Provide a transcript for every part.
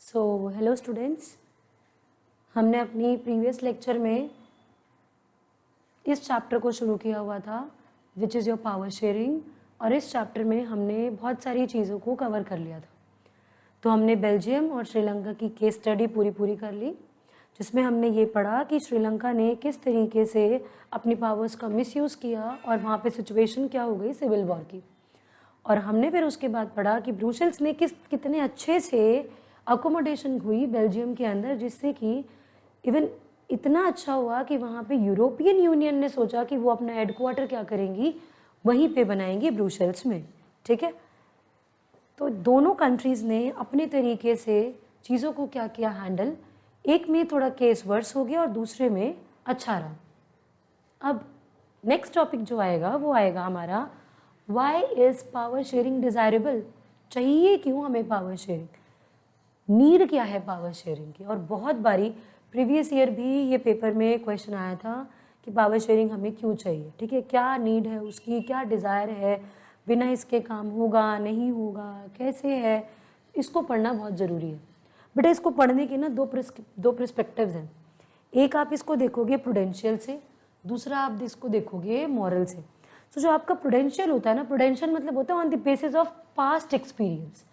So hello students, हमने अपनी previous lecture में इस चैप्टर को शुरू किया हुआ था which is your power sharing, और इस चैप्टर में हमने बहुत सारी चीज़ों को कवर कर लिया था। तो हमने बेल्जियम और श्रीलंका की केस स्टडी पूरी कर ली, जिसमें हमने ये पढ़ा कि श्रीलंका ने किस तरीके से अपनी पावर्स का मिसयूज़ किया और वहाँ पे सिचुएशन क्या हो गई सिविल वॉर की। और हमने फिर उसके बाद पढ़ा कि ब्रुसेल्स ने कितने अच्छे से अकोमोडेशन हुई बेल्जियम के अंदर, जिससे कि इवन इतना अच्छा हुआ कि वहाँ पे यूरोपियन यूनियन ने सोचा कि वो अपना हेडक्वार्टर क्या करेंगी, वहीं पे बनाएंगी ब्रुसेल्स में। ठीक है, तो दोनों कंट्रीज़ ने अपने तरीके से चीज़ों को क्या किया हैंडल। एक में थोड़ा केस वर्स हो गया और दूसरे में अच्छा रहा। अब नेक्स्ट टॉपिक जो आएगा वो आएगा हमारा why is power sharing desirable. चाहिए क्यों हमें पावर शेयरिंग, नीड क्या है पावर शेयरिंग की। और बहुत बारी प्रीवियस ईयर भी ये पेपर में क्वेश्चन आया था कि पावर शेयरिंग हमें क्यों चाहिए। ठीक है, क्या नीड है उसकी, क्या डिज़ायर है, बिना इसके काम होगा नहीं होगा, कैसे है, इसको पढ़ना बहुत ज़रूरी है। बेटा इसको पढ़ने के ना दो पर्सपेक्टिव्स हैं। एक आप इसको देखोगे प्रूडेंशियल से, दूसरा आप इसको देखोगे मॉरल से। तो जो आपका प्रूडेंशियल होता है ना, प्रूडेंशियल मतलब होता है on the basis of past experience,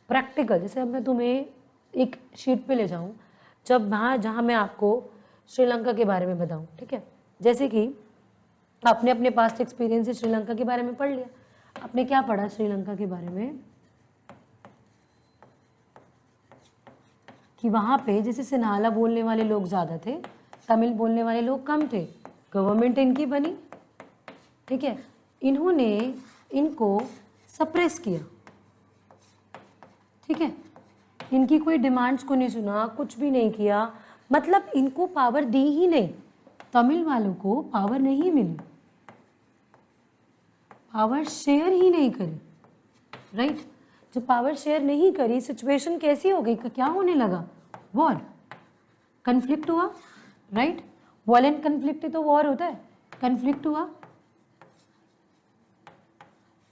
practical. जैसे अब मैं तुम्हें एक शीट पे ले जाऊं, जब जहाँ मैं आपको श्रीलंका के बारे में बताऊं। ठीक है, जैसे कि आपने अपने पास्ट एक्सपीरियंस से श्रीलंका के बारे में पढ़ लिया। आपने क्या पढ़ा श्रीलंका के बारे में कि वहाँ पे जैसे सिन्हाला बोलने वाले लोग ज़्यादा थे, तमिल बोलने वाले लोग कम थे, गवर्नमेंट इनकी बनी। ठीक है, इन्होंने इनको सप्रेस किया। ठीक है, इनकी कोई डिमांड्स को नहीं सुना, कुछ भी नहीं किया, मतलब इनको पावर दी ही नहीं। तमिल वालों को पावर नहीं मिली, पावर शेयर ही नहीं करी। राइट, जब पावर शेयर नहीं करी, सिचुएशन कैसी हो गई, क्या होने लगा, वॉर, कन्फ्लिक्ट हुआ। राइट, वॉलेंट कन्फ्लिक्ट तो वॉर होता है, कन्फ्लिक्ट हुआ।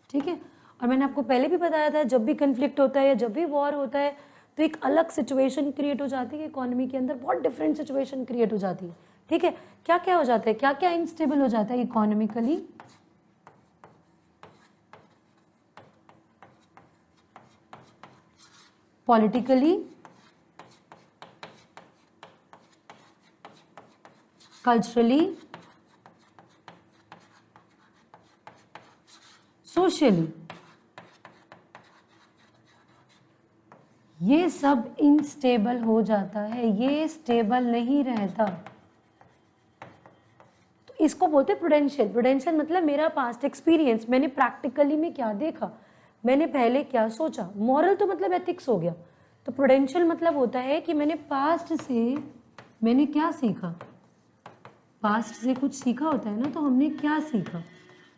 ठीक है, और मैंने आपको पहले भी बताया था जब भी कन्फ्लिक्ट होता है या जब भी वॉर होता है तो एक अलग सिचुएशन क्रिएट हो जाती है इकोनॉमी के अंदर, बहुत डिफरेंट सिचुएशन क्रिएट हो जाती है। ठीक है, क्या क्या हो जाता है, क्या क्या इनस्टेबल हो जाता है इकोनॉमिकली, पॉलिटिकली, कल्चरली, सोशली, ये सब इनस्टेबल हो जाता है, ये स्टेबल नहीं रहता। तो इसको बोलते हैं प्रूडेंशियल। प्रूडेंशियल मतलब मेरा पास्ट एक्सपीरियंस, मैंने प्रैक्टिकली में क्या देखा, मैंने पहले क्या सोचा। मॉरल तो मतलब एथिक्स हो गया। तो प्रूडेंशियल मतलब होता है कि मैंने पास्ट से मैंने क्या सीखा, पास्ट से कुछ सीखा होता है ना, तो हमने क्या सीखा।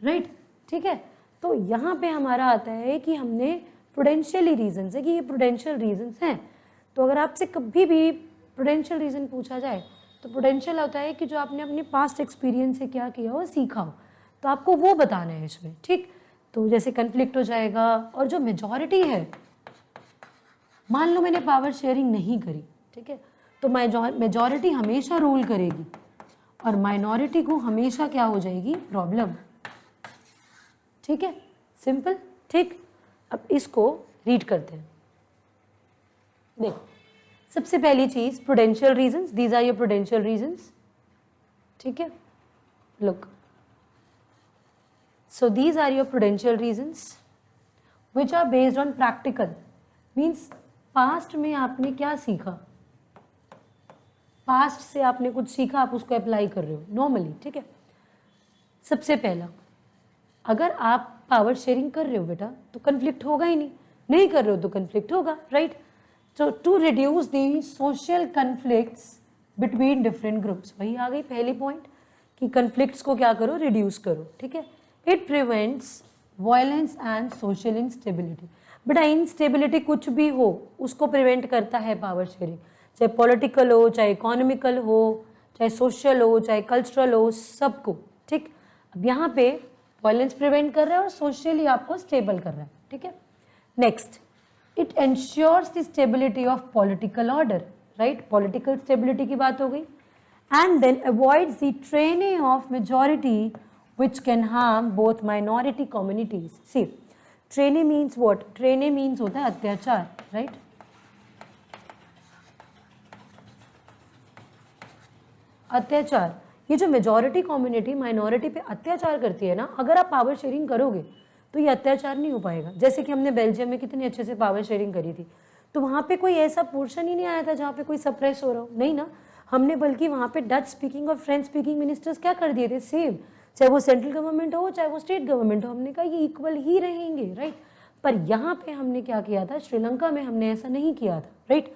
राइट, ठीक है, तो यहाँ पे हमारा आता है कि हमने प्रूडेंशियली रीजंस है कि ये प्रूडेंशियल रीजंस हैं। तो अगर आपसे कभी भी प्रूडेंशियल रीजन पूछा जाए तो प्रूडेंशियल होता है कि जो आपने अपने पास्ट एक्सपीरियंस से क्या किया हो, सीखा हो, तो आपको वो बताना है इसमें। ठीक, तो जैसे कन्फ्लिक्ट हो जाएगा, और जो मेजॉरिटी है, मान लो मैंने पावर शेयरिंग नहीं करी, ठीक है, तो मेजॉरिटी हमेशा रूल करेगी और माइनॉरिटी को हमेशा क्या हो जाएगी, प्रॉब्लम। ठीक है, सिंपल। ठीक, अब इसको रीड करते हैं। देखो, सबसे पहली चीज prudential reasons, these are your prudential reasons. ठीक है, look, so these are your prudential reasons which are based on practical, means past में आपने क्या सीखा, पास्ट से आपने कुछ सीखा, आप उसको अप्लाई कर रहे हो नॉर्मली। ठीक है, सबसे पहला, अगर आप पावर शेयरिंग कर रहे हो बेटा तो कन्फ्लिक्ट होगा ही नहीं, नहीं कर रहे हो तो कन्फ्लिक्ट होगा। राइट, तो to reduce the social conflicts between different groups, वही आ गई पहली पॉइंट कि कन्फ्लिक्ट्स को क्या करो, रिड्यूस करो। ठीक है, it prevents violence and social instability. बेटा इंस्टेबिलिटी कुछ भी हो उसको प्रिवेंट करता है पावर शेयरिंग, चाहे पॉलिटिकल हो, चाहे इकोनॉमिकल हो, चाहे सोशल हो, चाहे कल्चरल हो, सबको। ठीक, अब यहाँ पे वायलेंस प्रिवेंट कर रहा है और सोशली आपको स्टेबल कर रहा है। ठीक है, next, it ensures the stability of political order, right, political stability की बात हो गई. And then avoids the training of majority which can harm both minority communities. See, ट्रेने means what? ट्रेने means होता है अत्याचार, right? अत्याचार, ये जो मेजॉरिटी कम्युनिटी माइनॉरिटी पे अत्याचार करती है ना, अगर आप पावर शेयरिंग करोगे तो ये अत्याचार नहीं हो पाएगा. जैसे कि हमने बेल्जियम में कितनी अच्छे से पावर शेयरिंग करी थी, तो वहाँ पे कोई ऐसा पोर्शन ही नहीं आया था जहाँ पे कोई सप्रेस हो रहा हो, नहीं ना. हमने बल्कि वहाँ पे डच स्पीकिंग और फ्रेंच स्पीकिंग मिनिस्टर्स क्या कर दिए थे, सेम, चाहे वो सेंट्रल गवर्नमेंट हो चाहे वो स्टेट गवर्नमेंट हो, हमने कहा ये इक्वल ही रहेंगे, राइट. पर यहाँ पे हमने क्या किया था, श्रीलंका में हमने ऐसा नहीं किया था, right.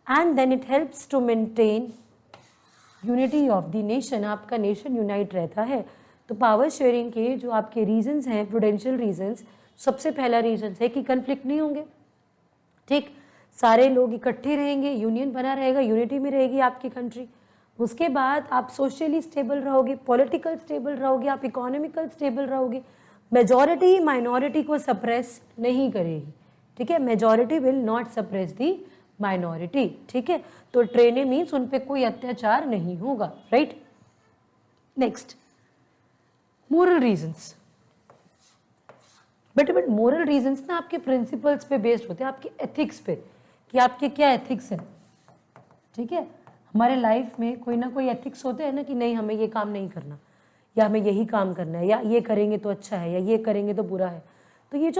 And then it helps to maintain unity of the nation, आपका नेशन यूनाइट रहता है. तो पावर शेयरिंग के जो आपके रीजंस हैं, प्रूडेंशियल रीजंस, सबसे पहला रीजन है कि कन्फ्लिक्ट नहीं होंगे, ठीक, सारे लोग इकट्ठे रहेंगे, यूनियन बना रहेगा, यूनिटी में रहेगी आपकी कंट्री. उसके बाद आप सोशली स्टेबल रहोगे, पॉलिटिकल स्टेबल रहोगे, आप इकोनॉमिकल स्टेबल रहोगे. मेजॉरिटी माइनॉरिटी को सप्रेस नहीं करेगी, ठीक है, majority will not suppress the minority, ठीक है. तो ट्रेने मीन्स उन पे कोई अत्याचार नहीं होगा, right. Next, moral reasons. But moral reasons ना आपके प्रिंसिपल्स पे बेस्ड होते हैं, आपके एथिक्स पे, कि आपके क्या एथिक्स हैं, ठीक है. हमारे लाइफ में कोई ना कोई एथिक्स होते हैं ना, कि नहीं हमें ये काम नहीं करना, या हमें यही काम करना है, या ये करेंगे तो अच्छा है, या ये करेंगे तो बुरा है. तो ये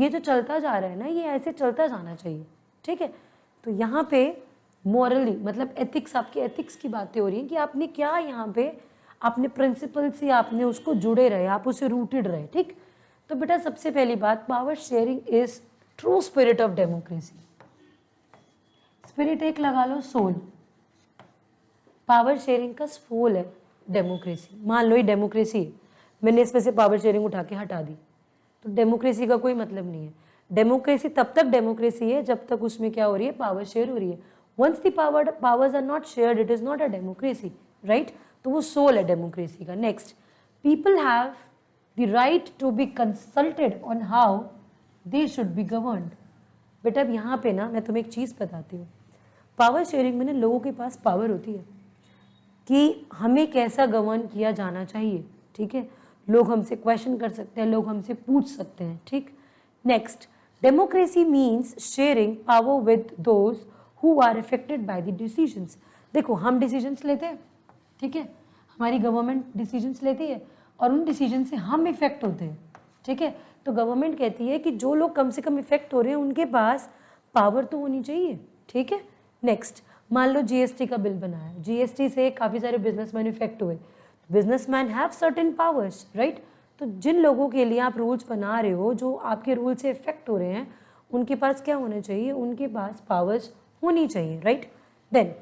जो चलता जा रहा है ना, ये ऐसे चलता जाना चाहिए, ठीक है. तो यहाँ पे मॉरली मतलब एथिक्स, आपके एथिक्स की बातें हो रही हैं कि आपने क्या यहाँ पे आपने प्रिंसिपल से आपने उसको जुड़े रहे, आप उसे रूटेड रहे, ठीक. तो बेटा सबसे पहली बात, power sharing is true spirit of democracy. Spirit एक लगा लो, सोल. पावर शेयरिंग का सोल है डेमोक्रेसी. मान लो ये डेमोक्रेसी है, मैंने इसमें से पावर शेयरिंग उठा के हटा दी, तो डेमोक्रेसी का कोई मतलब नहीं है. डेमोक्रेसी तब तक डेमोक्रेसी है जब तक उसमें क्या हो रही है, पावर शेयर हो रही है. Once the powers are not shared, it is not a democracy, right. तो वो सोल है डेमोक्रेसी का. Next, people have the right to be consulted on how they should be governed. बेटा अब यहाँ पे ना मैं तुम्हें एक चीज़ बताती हूँ, पावर शेयरिंग में ना लोगों के पास पावर होती है कि हमें कैसा गवर्न किया जाना चाहिए, ठीक है. लोग हमसे क्वेश्चन कर सकते हैं, लोग हमसे पूछ सकते हैं, ठीक. Next, democracy means sharing power with those who are affected by the decisions. देखो हम डिसीजंस लेते हैं, ठीक है, हमारी गवर्नमेंट डिसीजंस लेती है और उन डिसीजन से हम इफेक्ट होते हैं, ठीक है. तो गवर्नमेंट कहती है कि जो लोग कम से कम इफेक्ट हो रहे हैं उनके पास पावर तो होनी चाहिए, ठीक है. नेक्स्ट, मान लो जीएसटी का बिल बनाया, जीएसटी से काफ़ी सारे बिजनेसमैन इफेक्ट हुए, businessman have certain powers, right. तो जिन लोगों के लिए आप रूल्स बना रहे हो, जो आपके रूल से इफेक्ट हो रहे हैं, उनके पास क्या होना चाहिए, उनके पास पावर्स होनी चाहिए, right. Then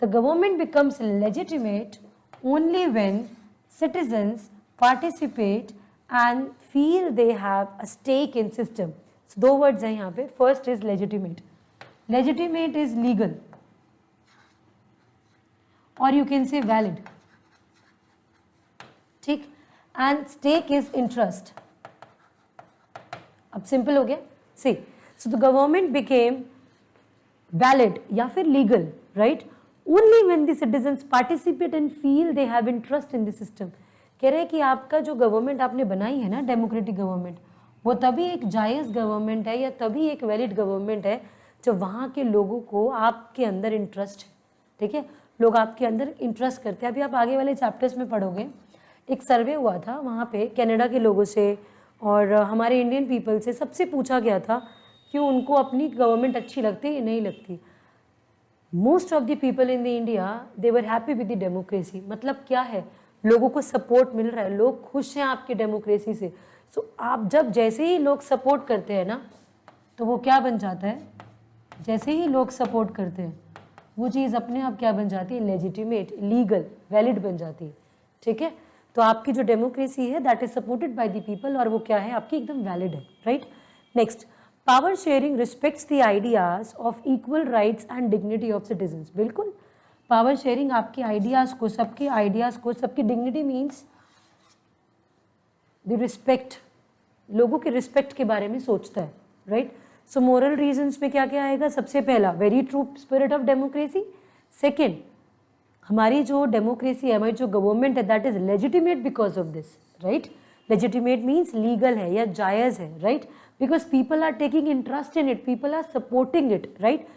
the government becomes legitimate only when citizens participate and feel they have a stake in system. So दो words हैं यहाँ पे. First is legitimate. Legitimate is legal, or you can say valid, ठीक. And stake is interest. अब simple हो गया. See, so the government became valid या फिर legal, right? Only when the citizens participate and feel they have interest in the system. कह रहे हैं कि आपका जो गवर्नमेंट आपने बनाई है ना, डेमोक्रेटिक गवर्नमेंट, वो तभी एक जायज़ गवर्नमेंट है या तभी एक वैलिड गवर्नमेंट है जब वहाँ के लोगों को आपके अंदर इंटरेस्ट है, ठीक है. लोग आपके अंदर इंटरेस्ट करते हैं. अभी आप आगे वाले चैप्टर्स में पढ़ोगे, एक सर्वे हुआ था वहाँ पे कनाडा के लोगों से और हमारे इंडियन पीपल से, सबसे पूछा गया था कि उनको अपनी गवर्नमेंट अच्छी लगती है या नहीं लगती. Most of the people in the India they were happy with the democracy. मतलब क्या है, लोगों को सपोर्ट मिल रहा है, लोग खुश हैं आपकी डेमोक्रेसी से. सो आप जब जैसे ही लोग सपोर्ट करते हैं ना, तो वो क्या बन जाता है, जैसे ही लोग सपोर्ट करते हैं वो चीज़ अपने आप क्या बन जाती है, लेजिटिमेट, लीगल, वैलिड बन जाती है, ठीक है. तो आपकी जो डेमोक्रेसी है that is supported by the people, और वो क्या है, आपकी एकदम वैलिड है, right. Next, power sharing respects the ideas of equal rights and dignity of citizens. बिल्कुल, पावर शेयरिंग आपके आइडियाज को, सबके आइडियाज को, सबकी डिग्निटी मीन्स द रिस्पेक्ट, लोगों के रिस्पेक्ट के बारे में सोचता है, राइट. सो मोरल रीजंस में क्या क्या आएगा? सबसे पहला very true spirit of democracy, second हमारी जो डेमोक्रेसी है, हमारी जो गवर्नमेंट है that is legitimate because of this, right? Legitimate means legal है या जायज़ है, right? Because people are taking interest in it, people are supporting it, right?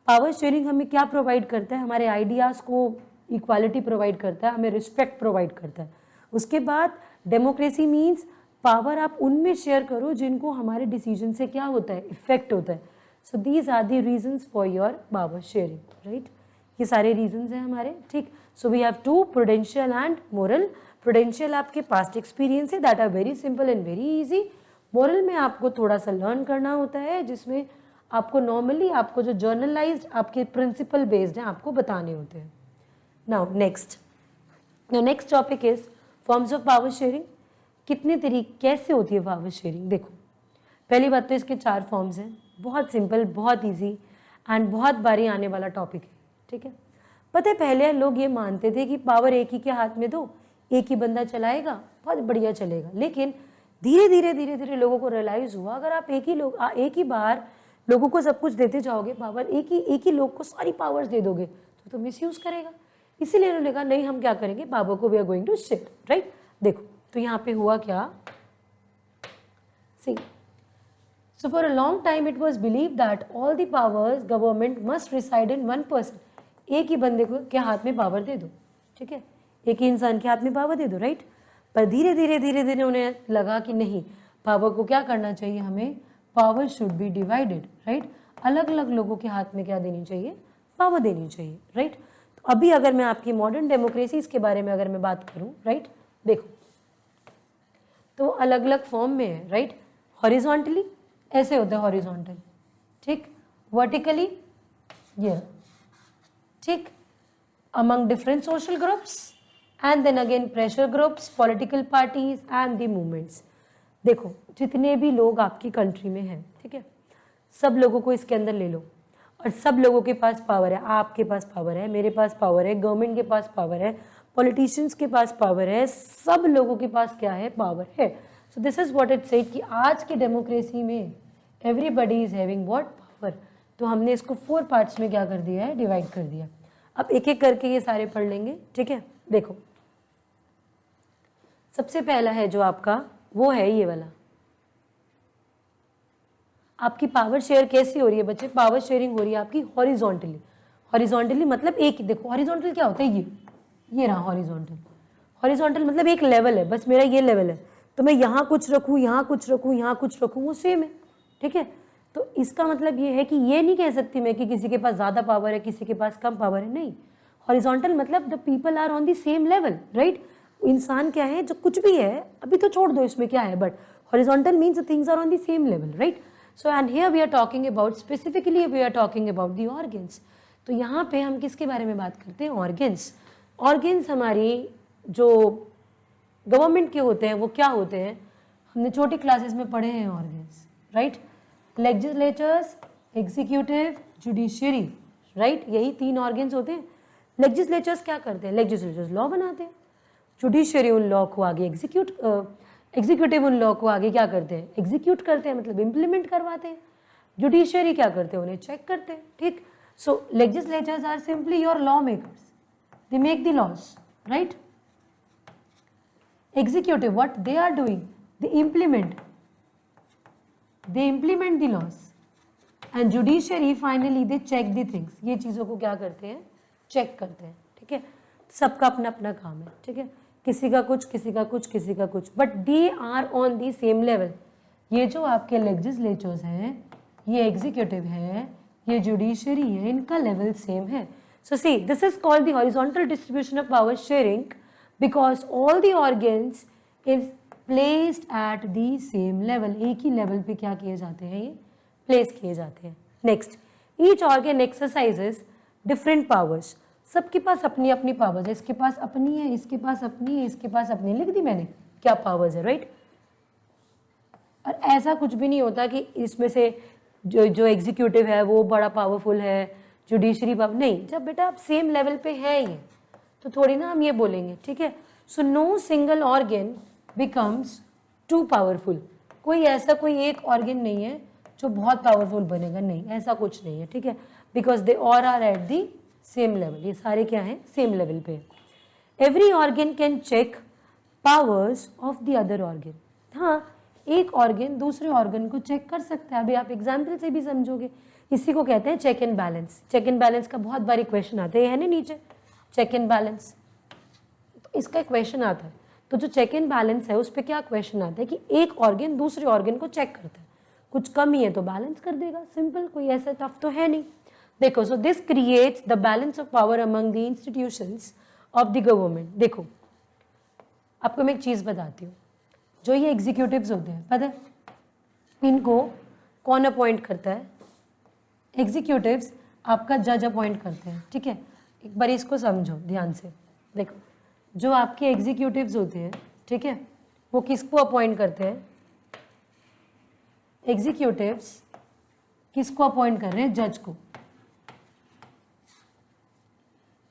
Power sharing हमें क्या प्रोवाइड करता है? हमारे आइडियाज़ को इक्वालिटी प्रोवाइड करता है, हमें रिस्पेक्ट प्रोवाइड करता है। उसके बाद डेमोक्रेसी मीन्स पावर आप उनमें शेयर करो जिनको हमारे डिसीजन से क्या होता है? इफेक्ट होता है। So these are the reasons for your power sharing, right? ये सारे रीजंस हैं हमारे, ठीक? So we have to, prudential and moral. Prudential आपके पास्ट एक्सपीरियंस है that are very simple and very easy. Moral में आपको थोड़ा सा लर्न करना होता है, जिसमें आपको नॉर्मली आपको जो जर्नलाइज्ड आपके प्रिंसिपल बेस्ड हैं आपको बताने होते हैं। Now next topic is forms of power sharing. कितने तरीके, कैसे होती है पावर शेयरिंग? देखो, पहली बात तो इसके 4 फॉर्म्स हैं, बहुत सिंपल, बहुत ईजी एंड बहुत बारी आने वाला टॉपिक है, ठीक है? पता है पहले लोग ये मानते थे कि पावर एक ही के हाथ में दो, एक ही बंदा चलाएगा, बहुत बढ़िया चलेगा। लेकिन धीरे धीरे लोगों को रियलाइज हुआ अगर आप एक ही बार लोगों को सब कुछ देते जाओगे, पावर एक ही लोग को सारी पावर्स दे दोगे तो मिसयूज करेगा। इसीलिए उन्होंने कहा नहीं, हम क्या करेंगे, पावर को we are going to share, right? देखो तो यहाँ पे हुआ क्या, सी, so for a long time it was believed that all the powers government must reside in one person. एक ही बंदे को के हाथ में पावर दे दो, ठीक है? एक ही इंसान के हाथ में पावर दे दो, राइट? पर धीरे धीरे उन्हें लगा कि नहीं, पावर को क्या करना चाहिए, हमें power should be divided, right? अलग अलग लोगों के हाथ में क्या देनी चाहिए, पावर देनी चाहिए, राइट? तो अभी अगर मैं आपकी मॉडर्न डेमोक्रेसीज के बारे में अगर मैं बात करूं, राइट, देखो तो अलग अलग फॉर्म में है, राइट? हॉरिजॉन्टली ऐसे होता है, हॉरिजॉन्टल, ठीक? वर्टिकली ये, ठीक? Among different social groups and then again pressure groups, political parties and the movements. देखो जितने भी लोग आपकी कंट्री में हैं, ठीक है, सब लोगों को इसके अंदर ले लो और सब लोगों के पास पावर है। आपके पास पावर है, मेरे पास पावर है, गवर्नमेंट के पास पावर है, पॉलिटिशियंस के पास पावर है, सब लोगों के पास क्या है, पावर है। So this is what it said कि आज की डेमोक्रेसी में everybody is having what, power. तो हमने इसको 4 पार्ट्स में क्या कर दिया है, डिवाइड कर दिया। अब एक एक करके ये सारे पढ़ लेंगे, ठीक है? देखो सबसे पहला है जो आपका, वो है ये वाला, आपकी पावर शेयर कैसी हो रही है बच्चे? पावर शेयरिंग हो रही है आपकी हॉरिजॉन्टली। हॉरिजॉन्टली मतलब एक ही, देखो हॉरिजॉन्टल क्या होता है, ये रहा हॉरिजॉन्टल। हॉरिजॉन्टल मतलब एक लेवल है, बस मेरा ये लेवल है, तो मैं यहाँ कुछ रखूँ, यहाँ कुछ रखूँ, यहाँ कुछ रखूँ, वो सेम है, ठीक है? तो इसका मतलब ये है कि ये नहीं कह सकती मैं कि किसी के पास ज़्यादा पावर है, किसी के पास कम पावर है, नहीं। हॉरिजॉन्टल मतलब the people are on the same level, right? इंसान क्या है, जो कुछ भी है, अभी तो छोड़ दो इसमें क्या है, but horizontal means the things are on the same level, right? So and here we are talking about, specifically we are talking about the organs. तो यहाँ पे हम किसके बारे में बात करते हैं, ऑर्गन्स। ऑर्गन्स हमारी जो गवर्नमेंट के होते हैं वो क्या होते हैं, हमने छोटी क्लासेस में पढ़े हैं organs, right? Legislatures, executive, judiciary, right? यही 3 ऑर्गन्स होते हैं। लेजिस्लेचर्स क्या करते हैं, लेजिस्लेचर्स लॉ बनाते हैं। जुडिशियरी उन लॉ को आगे एग्जीक्यूटिव उन लॉ को आगे क्या करते हैं, एग्जीक्यूट करते हैं, मतलब इम्प्लीमेंट करवाते हैं। जुडिशियरी क्या करते हैं, उन्हें चेक करते हैं, ठीक? So legislatures are simply your law makers, they make the laws, right? Executive, what they are doing, they implement the laws, and judiciary finally they check the things। ये चीज़ों को क्या करते हैं, चेक करते हैं, ठीक है? सबका अपना अपना काम है, ठीक है? किसी का कुछ, किसी का कुछ, किसी का कुछ, but they are on the same level. ये जो आपके लेजिस्लेचर्स हैं, ये एग्जीक्यूटिव है, ये जुडिशरी है, इनका लेवल सेम है। So see, this is called the horizontal distribution of power sharing because all the organs is placed at the same level। एक ही लेवल पे क्या किए जाते हैं, ये प्लेस किए जाते हैं। Next, each organ exercises different powers। सबके पास अपनी अपनी पावर्स है, इसके पास अपनी है, इसके पास अपनी है, इसके पास अपनी, लिख दी मैंने क्या पावर्स है, राइट? और ऐसा कुछ भी नहीं होता कि इसमें से जो एग्जीक्यूटिव है वो बड़ा पावरफुल है, जुडिशरी पावर, नहीं। जब बेटा आप सेम लेवल पे है ये, तो थोड़ी ना हम ये बोलेंगे, ठीक है? So no single organ becomes too powerful. कोई ऐसा कोई एक ऑर्गन नहीं है जो बहुत पावरफुल बनेगा, नहीं, ऐसा कुछ नहीं है, ठीक है, because they all are at the same level, ये सारे क्या हैं, सेम लेवल पे। Every organ can check powers of the other organ. हाँ, एक ऑर्गन दूसरे ऑर्गन को चेक कर सकता है, अभी आप एग्जाम्पल से भी समझोगे। इसी को कहते हैं check and balance. Check and balance का बहुत बारी क्वेश्चन आता है ना नीचे, चेक एंड बैलेंस, तो इसका क्वेश्चन आता है। तो जो चेक एंड बैलेंस है उस पर क्या क्वेश्चन आता है कि एक ऑर्गन दूसरे ऑर्गन को चेक करता है, कुछ कमी है तो बैलेंस कर देगा, सिंपल, कोई ऐसा टफ तो है नहीं। देखो, सो this creates the balance of power among the institutions of the government. देखो, आपको मैं एक चीज़ बताती हूँ, जो ये एग्जीक्यूटिव्स होते हैं, पता है इनको कौन अपॉइंट करता है? एग्जीक्यूटिव्स आपका जज अपॉइंट करते हैं, ठीक है। एक बार इसको समझो ध्यान से। देखो, जो आपके एग्जीक्यूटिव्स होते हैं, ठीक है, वो किसको अपॉइंट करते हैं? एग्जीक्यूटिव्स किसको अपॉइंट कर रहे हैं? जज को।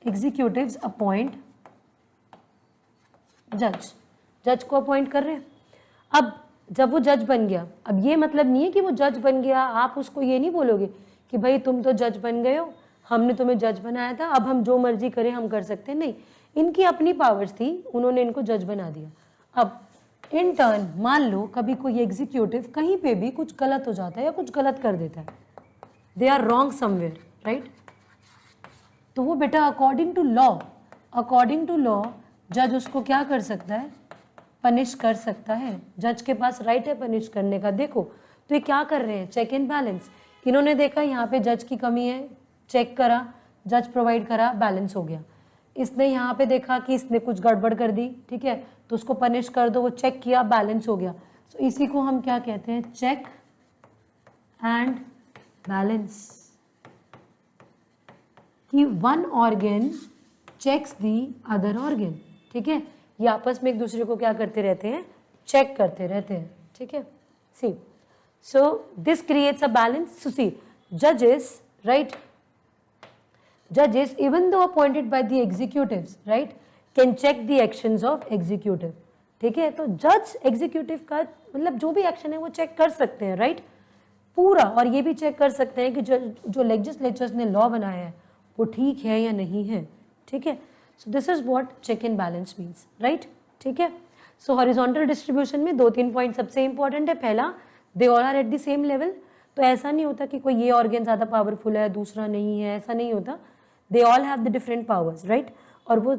एग्जीक्यूटिव्स अपॉइंट जज, जज को अपॉइंट कर रहे हैं। अब जब वो जज बन गया, अब ये मतलब नहीं है कि वो जज बन गया आप उसको ये नहीं बोलोगे कि भाई तुम तो जज बन गए हो, हमने तुम्हें जज बनाया था, अब हम जो मर्जी करें हम कर सकते हैं, नहीं, इनकी अपनी पावर्स थी, उन्होंने इनको जज बना दिया। अब इन टर्न मान लो कभी कोई एग्जीक्यूटिव कहीं पे भी कुछ गलत हो जाता है या कुछ गलत कर देता है, they are wrong somewhere, right, तो वो बेटा अकॉर्डिंग टू लॉ जज उसको क्या कर सकता है? पनिश कर सकता है। जज के पास राइट है पनिश करने का। देखो, तो ये क्या कर रहे हैं? Check and balance. इन्होंने देखा यहाँ पे जज की कमी है, चेक करा, जज प्रोवाइड करा, बैलेंस हो गया। इसने यहाँ पे देखा कि इसने कुछ गड़बड़ कर दी, ठीक है, तो उसको पनिश कर दो, वो चेक किया, बैलेंस हो गया। तो इसी को हम क्या कहते हैं? चेक एंड बैलेंस, कि one organ checks the other organ, ठीक है, ये आपस में एक दूसरे को क्या करते रहते हैं? चेक करते रहते हैं, ठीक है। See, so this creates a balance. So see, जजेस, right, judges even though appointed by the executives, right, can check the actions of executive, ठीक है। तो जज एग्जीक्यूटिव का मतलब जो भी एक्शन है वो चेक कर सकते हैं, राइट, पूरा, और ये भी चेक कर सकते हैं कि जो लेजिस्लेचर्स ने लॉ बनाया है वो ठीक है या नहीं है, ठीक है। So this is what check and balance means, right, ठीक है। सो हॉरिजॉन्टल डिस्ट्रीब्यूशन में 2-3 पॉइंट सबसे इंपॉर्टेंट है। पहला, they all are at the same level, तो ऐसा नहीं होता कि कोई ये ऑर्गन ज़्यादा पावरफुल है दूसरा नहीं है, ऐसा नहीं होता। They all have the different powers, right, और वो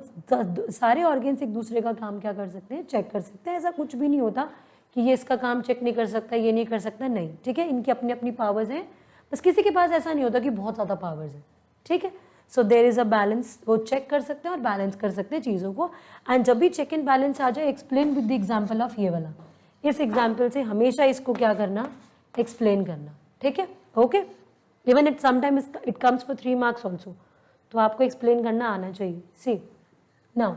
सारे ऑर्गन्स एक दूसरे का काम क्या कर सकते हैं? चेक कर सकते हैं। ऐसा कुछ भी नहीं होता कि ये इसका काम चेक नहीं कर सकता, ये नहीं कर सकता, नहीं, ठीक है, इनकी अपनी अपनी पावर्स हैं, बस किसी के पास ऐसा नहीं होता कि बहुत ज़्यादा पावर्स है, ठीक है। सो देर इज़ अ बैलेंस, वो चेक कर सकते हैं और बैलेंस कर सकते हैं चीज़ों को। एंड जब भी चेक एंड बैलेंस आ जाए, explain with the example of ये वाला, इस एग्जाम्पल से हमेशा इसको क्या करना? एक्सप्लेन करना, ठीक है, okay. Even it sometimes it comes for 3 marks also, तो आपको एक्सप्लेन करना आना चाहिए। सी, नाउ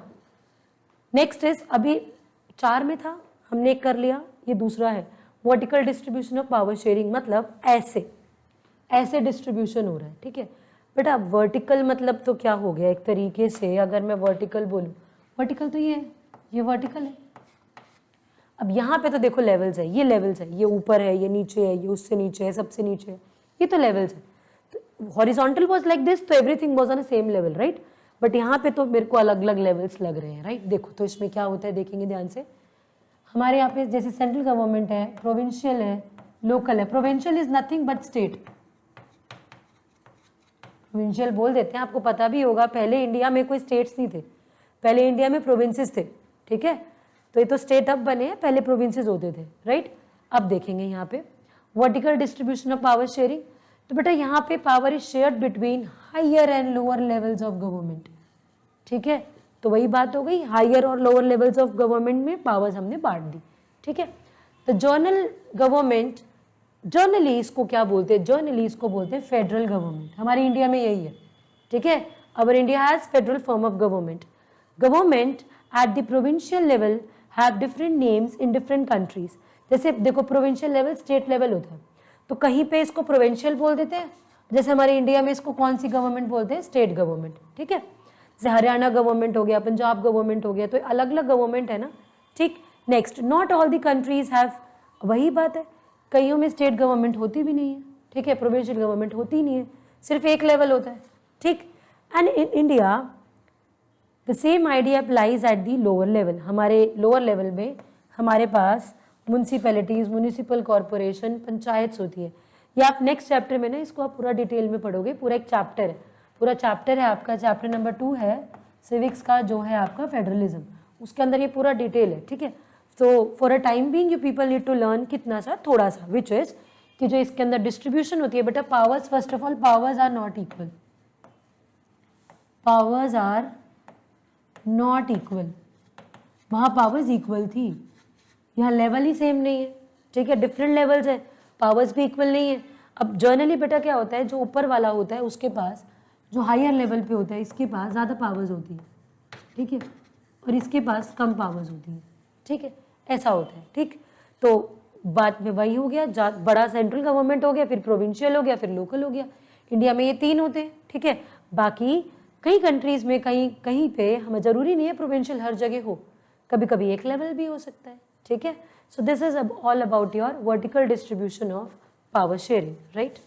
नेक्स्ट इज, अभी 4 में था, हमने एक कर लिया, ये दूसरा है vertical distribution of power sharing. मतलब ऐसे डिस्ट्रीब्यूशन हो रहा है, ठीक है बेटा। वर्टिकल मतलब तो क्या हो गया? एक तरीके से अगर मैं वर्टिकल बोलूँ, वर्टिकल तो ये है, ये वर्टिकल है। अब यहाँ पे तो देखो लेवल्स है, ये लेवल्स है, ये ऊपर है, ये नीचे है, ये उससे नीचे है, सबसे नीचे है, ये तो लेवल्स है। तो हॉरिजॉन्टल वाज लाइक दिस, तो everything was on a same level, right, but यहाँ पे तो मेरे को अलग अलग लेवल्स लग रहे हैं, राइट। देखो तो इसमें क्या होता है, देखेंगे ध्यान से। हमारे यहाँ पे जैसे सेंट्रल गवर्नमेंट है, प्रोविंशियल है, लोकल है। Provincial is nothing but state, provincial बोल देते हैं, आपको पता भी होगा, पहले इंडिया में कोई स्टेट्स नहीं थे, पहले इंडिया में प्रोविंसेस थे, ठीक है। तो ये तो स्टेट अब बने हैं, पहले प्रोविंसेस होते थे, राइट। अब देखेंगे यहाँ पे vertical distribution of power sharing. तो बेटा यहाँ पे power is shared between higher and lower levels of government, ठीक है। तो वही बात हो गई, हायर और लोअर लेवल्स ऑफ गवर्नमेंट में पावर्स हमने बांट दी, ठीक है। तो जर्नल गवर्नमेंट, जर्नली इसको क्या बोलते हैं? जर्नली इसको बोलते हैं फेडरल गवर्नमेंट। हमारे इंडिया में यही है, ठीक है। Our India has federal form of government. Government at the provincial level have different names in different countries. जैसे देखो, प्रोविंशियल लेवल स्टेट लेवल होता है, तो कहीं पे इसको प्रोविंशियल बोल देते हैं, जैसे हमारे इंडिया में इसको कौन सी गवर्नमेंट बोलते हैं? स्टेट गवर्नमेंट, ठीक है। जैसे हरियाणा गवर्नमेंट हो गया, पंजाब गवर्नमेंट हो गया, तो अलग अलग गवर्नमेंट है ना, ठीक। Next, not all the countries have, वही बात है, कईयों में स्टेट गवर्नमेंट होती भी नहीं है, ठीक है, प्रोविंशियल गवर्नमेंट होती नहीं है, सिर्फ एक लेवल होता है, ठीक। And in India the same idea applies at the lower level. हमारे लोअर लेवल में हमारे पास म्यूनसिपैलिटीज़, म्यूनिसिपल कॉरपोरेशन, पंचायत होती है। ये आप नेक्स्ट चैप्टर में ना इसको आप पूरा डिटेल में पढ़ोगे, पूरा एक चैप्टर है, पूरा चैप्टर है आपका, चैप्टर नंबर 2 है सिविक्स का, जो है आपका फेडरलिज्म, उसके अंदर ये पूरा डिटेल है, ठीक है। तो for a time being you people need to learn कितना सा, थोड़ा सा, विच इज कि जो इसके अंदर डिस्ट्रीब्यूशन होती है बेटा, powers, first of all powers are not equal, powers are not equal. वहाँ पावर्स इक्वल थी, यहाँ लेवल ही सेम नहीं है, ठीक है, डिफरेंट लेवल्स है, पावर्स भी इक्वल नहीं है। अब जर्नली बेटा क्या होता है, जो ऊपर वाला होता है उसके पास, जो हायर लेवल पे होता है इसके पास ज़्यादा पावर्स होती है, ठीक है, और इसके पास कम पावर्स होती है, ठीक है, ऐसा होता है, ठीक। तो बात में वही हो गया, बड़ा सेंट्रल गवर्नमेंट हो गया, फिर प्रोविंशियल हो गया, फिर लोकल हो गया। इंडिया में ये 3 होते हैं, ठीक है। बाकी कई कंट्रीज़ में कहीं कहीं पे हमें ज़रूरी नहीं है प्रोविंशियल हर जगह हो, कभी कभी एक लेवल भी हो सकता है, ठीक है। So this is all about your vertical distribution of power sharing, right.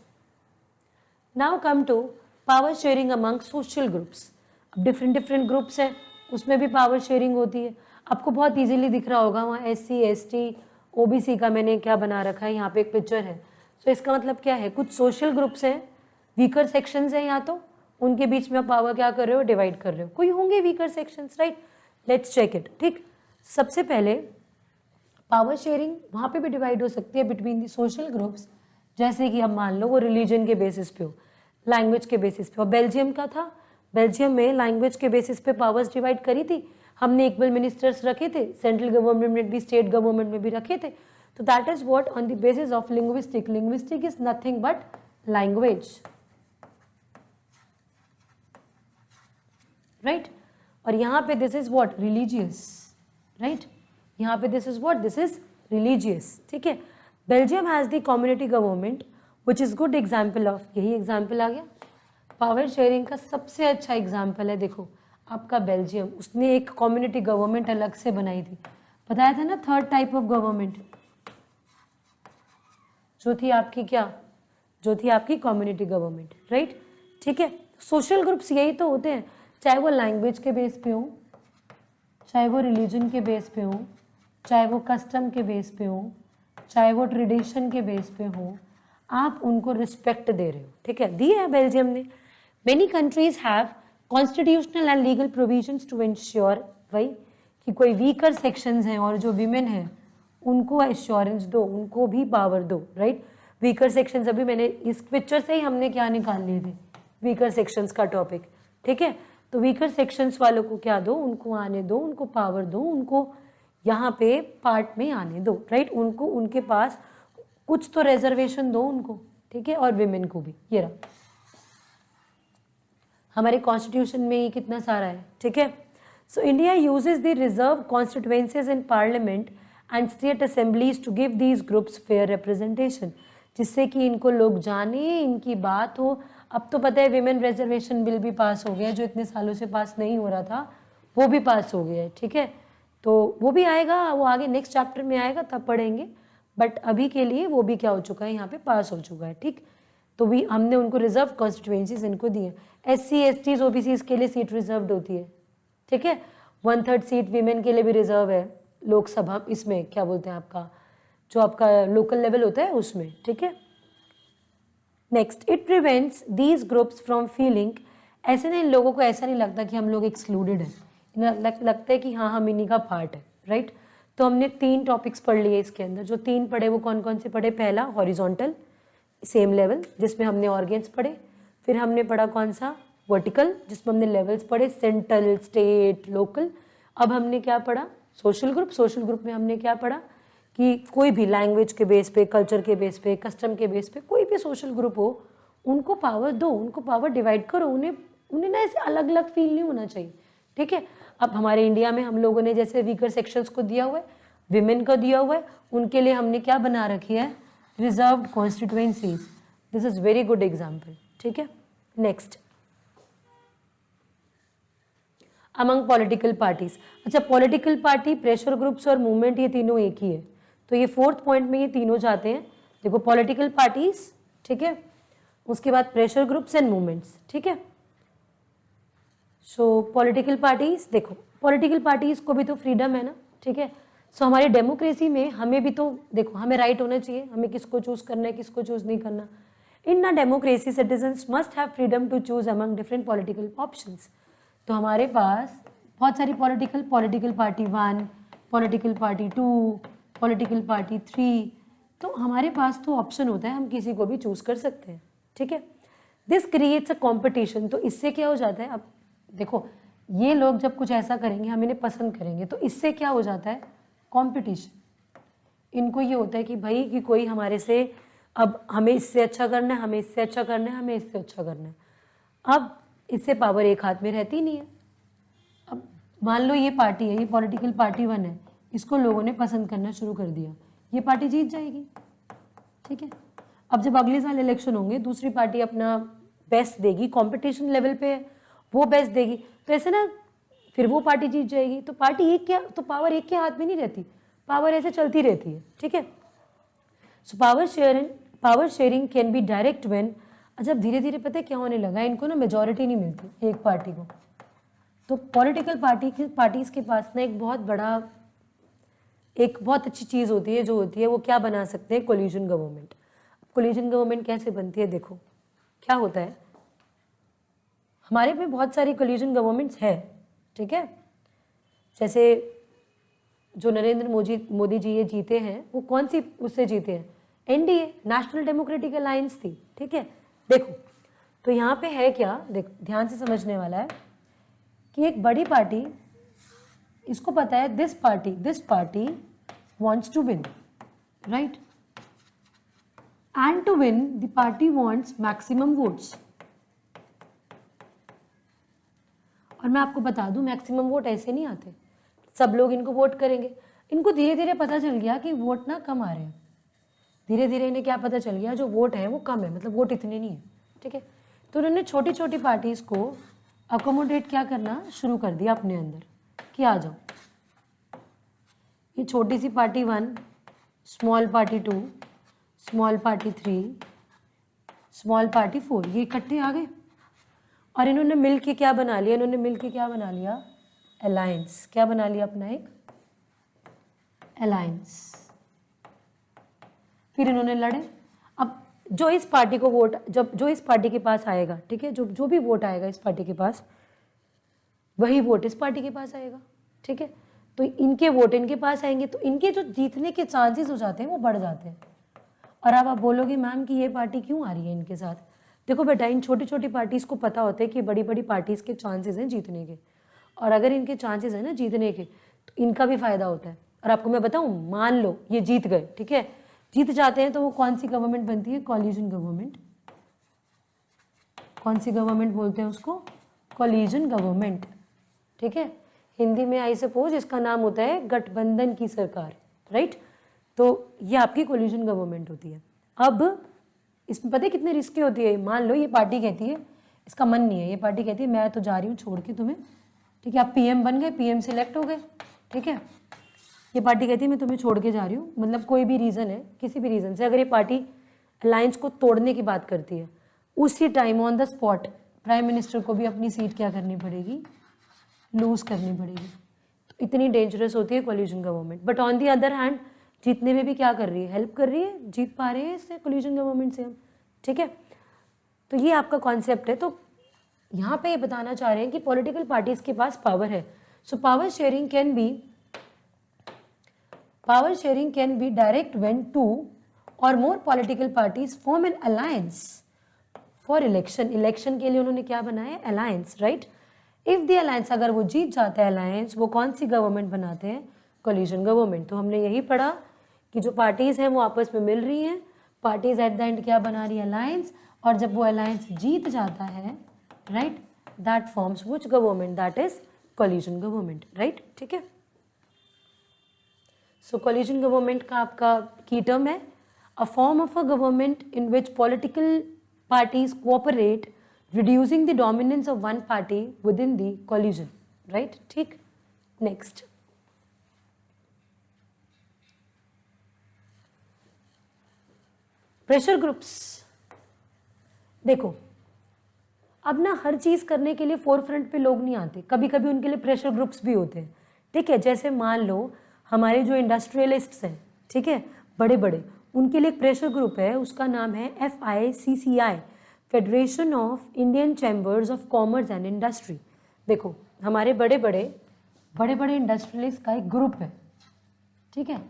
Now come to power sharing among social groups. अब डिफरेंट डिफरेंट ग्रुप्स हैं, उसमें भी पावर शेयरिंग होती है। आपको बहुत इजीली दिख रहा होगा वहाँ SC ST OBC का मैंने क्या बना रखा है, यहाँ पे एक पिक्चर है। सो इसका मतलब क्या है, कुछ सोशल ग्रुप्स हैं, वीकर सेक्शंस हैं, या तो उनके बीच में आप पावर क्या कर रहे हो, डिवाइड कर रहे हो, कोई होंगे weaker sections, right. Let's check it, ठीक। सबसे पहले पावर शेयरिंग वहाँ पे भी डिवाइड हो सकती है बिटवीन दी सोशल ग्रुप्स, जैसे कि अब मान लो वो रिलीजन के बेसिस पे हो, लैंग्वेज के बेसिस पे। और बेल्जियम का था, बेल्जियम में लैंग्वेज के बेसिस पे पावर्स डिवाइड करी थी हमने, इक्वल मिनिस्टर्स रखे थे, सेंट्रल गवर्नमेंट में भी स्टेट गवर्नमेंट में भी रखे थे। तो that is what on the basis of linguistic, linguistic is nothing but language, right. और यहाँ पे this is what, religious, right. यहाँ पे this is what, this is religious, ठीक है। Belgium has the community government which is good example of, यही example आ गया power sharing का सबसे अच्छा एग्जाम्पल है। देखो आपका बेल्जियम, उसने एक कम्युनिटी गवर्नमेंट अलग से बनाई थी, बताया था ना, थर्ड टाइप ऑफ गवर्नमेंट जो थी आपकी क्या, जो थी आपकी कम्युनिटी गवर्नमेंट, राइट, ठीक है। सोशल ग्रुप्स यही तो होते हैं, चाहे वो लैंग्वेज के बेस पे हो, चाहे वो रिलीजन के बेस पे हो, चाहे वो कस्टम के बेस पे हो, चाहे वो ट्रेडिशन के बेस पे हो, आप उनको रिस्पेक्ट दे रहे हो, ठीक है, दी है बेल्जियम ने। Many countries have constitutional and legal provisions to ensure, भाई कि कोई वीकर सेक्शंस हैं और जो वीमेन हैं उनको एश्योरेंस दो, उनको भी पावर दो, राइट। वीकर सेक्शंस, अभी मैंने इस पिक्चर से ही हमने क्या निकाल लिए थे, वीकर सेक्शंस का टॉपिक, ठीक है। तो वीकर सेक्शंस वालों को क्या दो, उनको आने दो, उनको पावर दो, उनको यहाँ पे पार्ट में आने दो, राइट। उनको उनके पास कुछ तो रिजर्वेशन दो उनको, ठीक है, और विमेन को भी। ये रहा हमारे कॉन्स्टिट्यूशन में ये कितना सारा है, ठीक है। So India uses the reserve constituencies in parliament and state assemblies to give these groups fair representation, जिससे कि इनको लोग जाने, इनकी बात हो। अब तो पता है विमेन रिजर्वेशन बिल भी पास हो गया, जो इतने सालों से पास नहीं हो रहा था वो भी पास हो गया है, ठीक है। तो वो भी आएगा, वो आगे नेक्स्ट चैप्टर में आएगा, तब पढ़ेंगे, बट अभी के लिए वो भी क्या हो चुका है, यहाँ पे पास हो चुका है, ठीक। तो भी हमने उनको रिजर्व कॉन्स्टिट्यूएंसीज इनको दिए। SC STs OBCs के लिए सीट रिजर्व्ड होती है, ठीक है। 1/3 सीट वीमेन के लिए भी रिजर्व है लोकसभा, इसमें क्या बोलते हैं आपका, जो आपका लोकल लेवल होता है उसमें, ठीक है। Next, it prevents these groups from feeling, ऐसे नहीं, लोगों को ऐसा नहीं लगता कि हम लोग एक्सक्लूडेड हैं, लगता है कि हाँ हम इन्हीं का पार्ट है, राइट। तो हमने 3 टॉपिक्स पढ़ लिए इसके अंदर, जो 3 पढ़े वो कौन कौन से पढ़े, पहला हॉरिजॉन्टल सेम लेवल जिसमें हमने ऑर्गेन्स पढ़े, फिर हमने पढ़ा कौन सा, वर्टिकल जिसमें हमने लेवल्स पढ़े, सेंट्रल, स्टेट, लोकल। अब हमने क्या पढ़ा, सोशल ग्रुप। सोशल ग्रुप में हमने क्या पढ़ा कि कोई भी लैंग्वेज के बेस पे, कल्चर के बेस पे, कस्टम के बेस पे कोई भी सोशल ग्रुप हो, उनको पावर दो, उनको पावर डिवाइड करो, उन्हें ना ऐसे अलग अलग फील नहीं होना चाहिए, ठीक है। अब हमारे इंडिया में हम लोगों ने जैसे वीकर सेक्शंस को दिया हुआ है, विमेन को दिया हुआ है, उनके लिए हमने क्या बना रखी है, reserved constituencies. This is very good example, ठीक है। Next, among political parties. अच्छा, पॉलिटिकल पार्टी, प्रेशर ग्रुप्स और मूवमेंट, ये तीनों एक ही है, तो ये 4th पॉइंट में ये तीनों जाते हैं। देखो पॉलिटिकल पार्टीज, ठीक है, उसके बाद प्रेशर ग्रुप्स एंड मूवमेंट्स, ठीक है। सो पॉलिटिकल पार्टीज, देखो पॉलिटिकल पार्टीज को भी तो फ्रीडम है ना, ठीक है। सो हमारी डेमोक्रेसी में हमें भी तो देखो हमें राइट होना चाहिए, हमें किसको चूज करना है किसको चूज नहीं करना। In a democracy citizens must have freedom to choose among different political options. तो हमारे पास बहुत सारी political party 1, political party 2, political party 3, तो हमारे पास तो ऑप्शन होता है, हम किसी को भी चूज कर सकते हैं, ठीक है। दिस क्रिएट्स अ कॉम्पिटिशन, तो इससे क्या हो जाता है, अब देखो ये लोग जब कुछ ऐसा करेंगे हम इन्हें पसंद करेंगे, तो इससे क्या हो जाता है, कंपटीशन। इनको ये होता है कि भाई कि कोई हमारे से, अब हमें इससे अच्छा करना है, हमें इससे अच्छा करना है, हमें इससे अच्छा करना है। अब इससे पावर एक हाथ में रहती नहीं है। अब मान लो ये पार्टी है, ये पॉलिटिकल पार्टी 1 है, इसको लोगों ने पसंद करना शुरू कर दिया, ये पार्टी जीत जाएगी, ठीक है। अब जब अगले साल इलेक्शन होंगे दूसरी पार्टी अपना बेस्ट देगी, कंपटीशन लेवल पे वो बेस्ट देगी, तो ऐसे ना फिर वो पार्टी जीत जाएगी। तो पार्टी एक क्या, तो पावर एक के हाथ में नहीं रहती, पावर ऐसे चलती रहती है, ठीक है। So power sharing can be direct when, जब धीरे धीरे पता है क्या होने लगा, इनको ना मेजॉरिटी नहीं मिलती एक पार्टी को, तो पॉलिटिकल पार्टीज के पास ना एक बहुत अच्छी चीज़ होती है, जो होती है वो क्या बना सकते हैं, कोलिशन गवर्नमेंट। कोलिशन गवर्नमेंट कैसे बनती है, देखो क्या होता है, हमारे में बहुत सारी कोलिशन गवर्नमेंट्स है, ठीक है। जैसे जो नरेंद्र मोदी जी ये जीते हैं, वो कौन सी उससे जीते हैं, एनडीए, नेशनल डेमोक्रेटिक अलायंस थी, ठीक है। देखो तो यहाँ पे है क्या, देखो ध्यान से समझने वाला है कि एक बड़ी पार्टी, इसको पता है this party wants to win, right? And to win, the party wants maximum votes. और मैं आपको बता दूं मैक्सिमम वोट ऐसे नहीं आते, सब लोग इनको वोट करेंगे। इनको धीरे धीरे पता चल गया कि वोट ना कम आ रहे हैं, धीरे धीरे इन्हें क्या पता चल गया, जो वोट है वो कम है, मतलब वोट इतने नहीं है, ठीक है। तो उन्होंने छोटी छोटी पार्टीज को अकोमोडेट क्या करना शुरू कर दिया अपने अंदर, कि आ जाओ, ये छोटी सी party 1, small party 2, small party 3, small party 4, ये इकट्ठे आ गए और इन्होंने मिल के क्या बना लिया, अलायंस। क्या बना लिया अपना एक अलायंस। फिर इन्होंने लड़े। अब जो इस पार्टी को वोट, जो इस पार्टी के पास आएगा, ठीक है, जो भी वोट आएगा इस पार्टी के पास, वही वोट इस पार्टी के पास आएगा, ठीक है। तो इनके वोट इनके पास आएंगे, तो इनके जो जीतने के चांसेस हो जाते हैं वो बढ़ जाते हैं। और अब आप बोलोगे मैम कि ये पार्टी क्यों आ रही है इनके साथ, देखो बेटा इन छोटी छोटी पार्टीज को पता होता है कि बड़ी बड़ी पार्टीज के चांसेस हैं जीतने के, और अगर इनके चांसेस हैं ना जीतने के, तो इनका भी फायदा होता है। और आपको मैं बताऊं, मान लो ये जीत गए, ठीक है, जीत जाते हैं, तो वो कौन सी गवर्नमेंट बनती है, कोलिशन गवर्नमेंट। कौन सी गवर्नमेंट बोलते हैं उसको, कोलिशन गवर्नमेंट, ठीक है। हिंदी में आई सपोज इसका नाम होता है गठबंधन की सरकार, राइट। तो ये आपकी कोलिशन गवर्नमेंट होती है। अब इसमें पता है कितने रिस्की होती है, मान लो ये पार्टी कहती है, इसका मन नहीं है, ये पार्टी कहती है मैं तो जा रही हूँ छोड़ के तुम्हें, ठीक है, आप पीएम बन गए, पीएम सिलेक्ट हो गए, ठीक है। ये पार्टी कहती है मैं तुम्हें छोड़ के जा रही हूँ, मतलब कोई भी रीज़न है, किसी भी रीज़न से अगर ये पार्टी अलायंस को तोड़ने की बात करती है, उसी time on the spot prime minister को भी अपनी सीट क्या करनी पड़ेगी, लूज करनी पड़ेगी। तो इतनी डेंजरस होती है coalition government. But on the other hand जीतने में भी क्या कर रही है, हेल्प कर रही है, जीत पा रहे हैं इससे कोलिशन गवर्नमेंट से हम, ठीक है। तो ये आपका कॉन्सेप्ट है। तो यहाँ पे ये बताना चाह रहे हैं कि पॉलिटिकल पार्टीज के पास पावर है। So power sharing can be direct when 2 और मोर political parties form an alliance for election. Election के लिए उन्होंने क्या बनाया, alliance, right. If the alliance, अगर वो जीत जाता है अलायंस, वो कौन सी गवर्नमेंट बनाते हैं, कोलिशन गवर्नमेंट। तो हमने यही पढ़ा कि जो पार्टीज हैं वो आपस में मिल रही हैं, पार्टीज एट द एंड क्या बना रही है, अलायंस, और जब वो अलायंस जीत जाता है, right, that forms which government, that is coalition government, right, ठीक है। सो कोलिशन गवर्नमेंट का आपका की टर्म है a form of a government in which political parties cooperate, reducing the dominance of one party within the coalition, right? ठीक, next. Pressure groups, देखो अब ना हर चीज करने के लिए फोरफ्रंट पे लोग नहीं आते, कभी कभी उनके लिए प्रेशर ग्रुप्स भी होते हैं, ठीक है। जैसे मान लो हमारे जो इंडस्ट्रियलिस्ट्स हैं, ठीक है, बड़े बड़े, उनके लिए एक प्रेशर ग्रुप है, उसका नाम है FICCI, federation of Indian chambers of commerce and industry. देखो हमारे बड़े बड़े इंडस्ट्रियलिस्ट का एक ग्रुप है, ठीक है।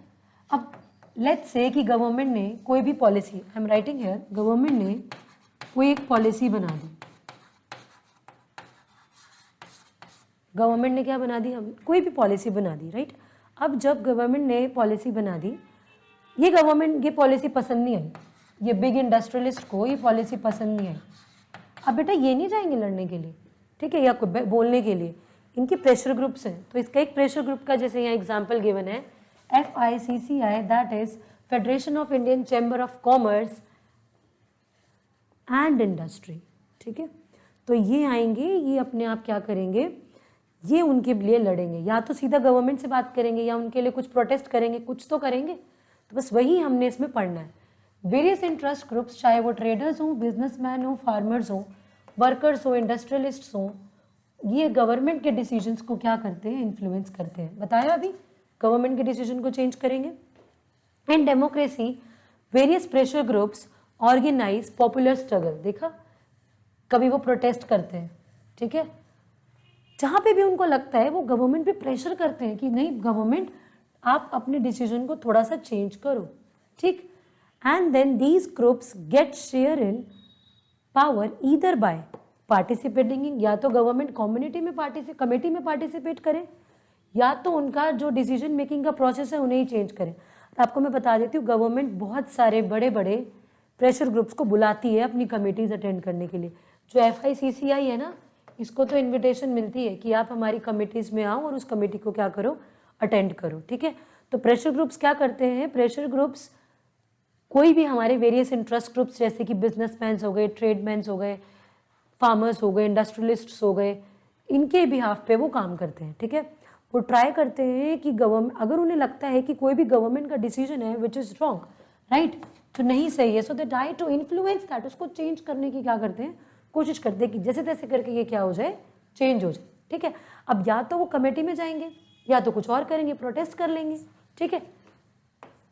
अब लेट्स से कि गवर्नमेंट ने कोई भी policy, I am writing here, government ने कोई एक पॉलिसी बना दी, गवर्नमेंट ने क्या बना दी, हम कोई भी पॉलिसी बना दी, राइट। अब जब गवर्नमेंट ने पॉलिसी बना दी, ये पॉलिसी पसंद नहीं आई, ये बिग इंडस्ट्रियलिस्ट को ये पॉलिसी पसंद नहीं आई। अब बेटा ये नहीं जाएंगे लड़ने के लिए, ठीक है, या बोलने के लिए, इनके प्रेशर ग्रुप्स हैं। तो इसका एक प्रेशर ग्रुप का जैसे यहाँ एग्जाम्पल गिवन है FICCI, that is federation of Indian chamber of commerce and industry, ठीक है। तो ये आएंगे, ये अपने आप क्या करेंगे, ये उनके लिए लड़ेंगे, या तो सीधा गवर्नमेंट से बात करेंगे या उनके लिए कुछ प्रोटेस्ट करेंगे, कुछ तो करेंगे। तो बस वही हमने इसमें पढ़ना है। वेरियस इंटरेस्ट ग्रुप्स, चाहे वो ट्रेडर्स हों, बिजनेसमैन हो, फार्मर्स हो, वर्कर्स हो, इंडस्ट्रियलिस्ट्स हो, ये गवर्नमेंट के डिसीजंस को क्या करते हैं, इन्फ्लुएंस करते हैं। बताया अभी, गवर्नमेंट के डिसीजन को चेंज करेंगे। In democracy various pressure groups organise popular struggle, देखा कभी वो प्रोटेस्ट करते हैं, ठीक है, जहाँ पे भी उनको लगता है वो गवर्नमेंट पे प्रेशर करते हैं कि नहीं गवर्नमेंट आप अपने डिसीजन को थोड़ा सा चेंज करो, ठीक। And then these groups get share in power either by participating in, या तो गवर्नमेंट कमेटी में पार्टिसिपेट करे, या तो उनका जो डिसीजन मेकिंग का प्रोसेस है उन्हें ही चेंज करें। तो आपको मैं बता देती हूँ, गवर्नमेंट बहुत सारे बड़े बड़े प्रेशर ग्रुप्स को बुलाती है अपनी कमेटीज अटेंड करने के लिए। जो FICCI है ना, इसको तो इनविटेशन मिलती है कि आप हमारी कमेटीज में आओ और उस कमेटी को क्या करो, अटेंड करो, ठीक है। तो प्रेशर ग्रुप्स क्या करते हैं, प्रेशर ग्रुप्स कोई भी हमारे वेरियस इंटरेस्ट ग्रुप्स जैसे कि बिजनेसमैन हो गए, ट्रेडमैन्स हो गए, फार्मर्स हो गए, इंडस्ट्रियलिस्ट्स हो गए, इनके बिहाफ पे वो काम करते हैं, ठीक है। वो ट्राई करते हैं कि गवर्नमेंट, अगर उन्हें लगता है कि कोई भी गवर्नमेंट का डिसीजन है विच इज़ रॉन्ग, राइट, तो नहीं सही है, so they try to influence that, उसको चेंज करने की क्या करते हैं, कोशिश करते हैं कि जैसे तैसे करके ये क्या हो जाए, चेंज हो जाए, ठीक है। अब या तो वो कमेटी में जाएंगे या तो कुछ और करेंगे, प्रोटेस्ट कर लेंगे, ठीक है।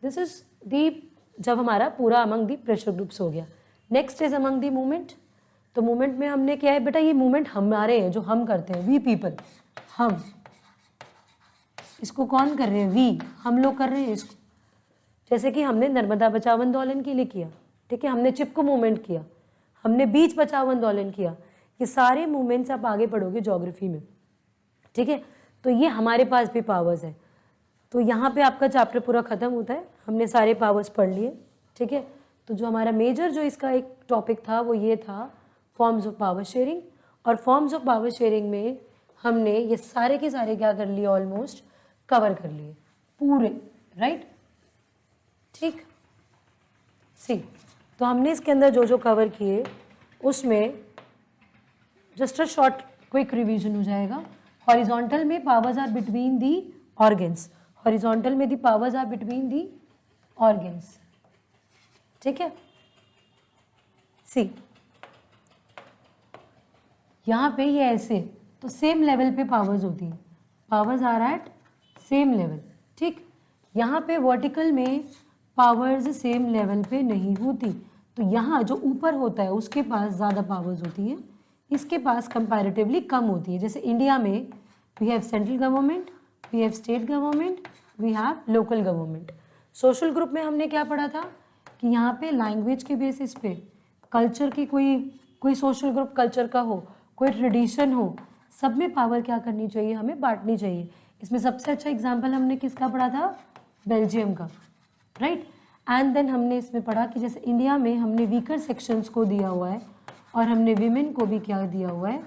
दिस इज दी, जब हमारा पूरा अमंग दी प्रेशर ग्रुप्स हो गया। Next is among the movement. तो मूवमेंट में हमने क्या है बेटा, ये मूवमेंट हमारे हैं, जो हम करते हैं, वी पीपल, हम, इसको कौन कर रहे हैं, वी, हम लोग कर रहे हैं इसको। जैसे कि हमने नर्मदा बचाओ आंदोलन के लिए किया, ठीक है, हमने चिपको मूवमेंट किया, हमने बीच बचाओ आंदोलन किया, ये सारे मूवमेंट्स आप आगे पढ़ोगे ज्योग्राफी में, ठीक है। तो ये हमारे पास भी पावर्स है। तो यहाँ पे आपका चैप्टर पूरा खत्म होता है, हमने सारे पावर्स पढ़ लिए, ठीक है। तो जो हमारा मेजर जो इसका एक टॉपिक था वो ये था फॉर्म्स ऑफ पावर शेयरिंग, और फॉर्म्स ऑफ पावर शेयरिंग में हमने ये सारे के सारे क्या कर लिए, ऑलमोस्ट कवर कर लिए पूरे, राइट, ठीक। सी, तो हमने इसके अंदर जो जो कवर किए उसमें just a short quick revision हो जाएगा। हॉरिजॉन्टल में powers are between the organs, horizontal में the powers are between the organs, ठीक है। सी, यहाँ पे ये ऐसे, तो सेम लेवल पे पावर्स होती हैं, powers are at same level, ठीक। यहाँ पे वर्टिकल में पावर्स सेम लेवल पे नहीं होती, तो यहाँ जो ऊपर होता है उसके पास ज़्यादा पावर्स होती हैं, इसके पास कंपैरेटिवली कम होती है। जैसे इंडिया में we have central government, we have state government, we have local government. Social group में हमने क्या पढ़ा था कि यहाँ पे लैंग्वेज के बेसिस पे, कल्चर की कोई सोशल ग्रुप कल्चर का हो, कोई ट्रेडिशन हो, सब में पावर क्या करनी चाहिए, हमें बांटनी चाहिए। इसमें सबसे अच्छा एग्जाम्पल हमने किसका पढ़ा था, बेल्जियम का, राइट। एंड देन हमने इसमें पढ़ा कि जैसे इंडिया में हमने वीकर सेक्शंस को दिया हुआ है और हमने विमेन को भी क्या दिया हुआ है,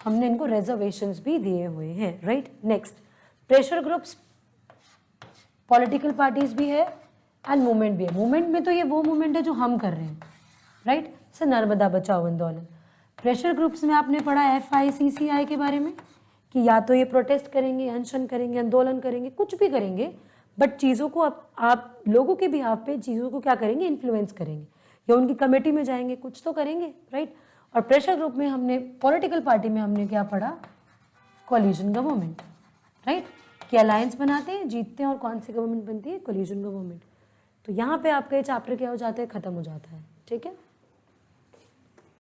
हमने इनको रिजर्वेशंस भी दिए हुए हैं, right. Next, pressure groups, political parties भी है एंड मूवमेंट भी है। मूवमेंट में तो ये वो मूवमेंट है जो हम कर रहे हैं, राइट, जैसे नर्मदा बचाओ आंदोलन। प्रेशर ग्रुप्स में आपने पढ़ा FICCI के बारे में कि या तो ये प्रोटेस्ट करेंगे, अनशन करेंगे, आंदोलन करेंगे, कुछ भी करेंगे, बट चीज़ों को आप लोगों के बिहाफ पे चीज़ों को क्या करेंगे, इन्फ्लुएंस करेंगे या उनकी कमेटी में जाएंगे, कुछ तो करेंगे, राइट। और प्रेशर ग्रुप में हमने पॉलिटिकल पार्टी में हमने क्या पढ़ा, कोलिशन गवर्नमेंट, राइट, कि अलायंस बनाते हैं, जीतते हैं और कौन सी गवर्नमेंट बनती है, कोलिशन गवर्नमेंट। तो यहाँ पे आपका ये चैप्टर क्या हो जाता है, खत्म हो जाता है, ठीक है।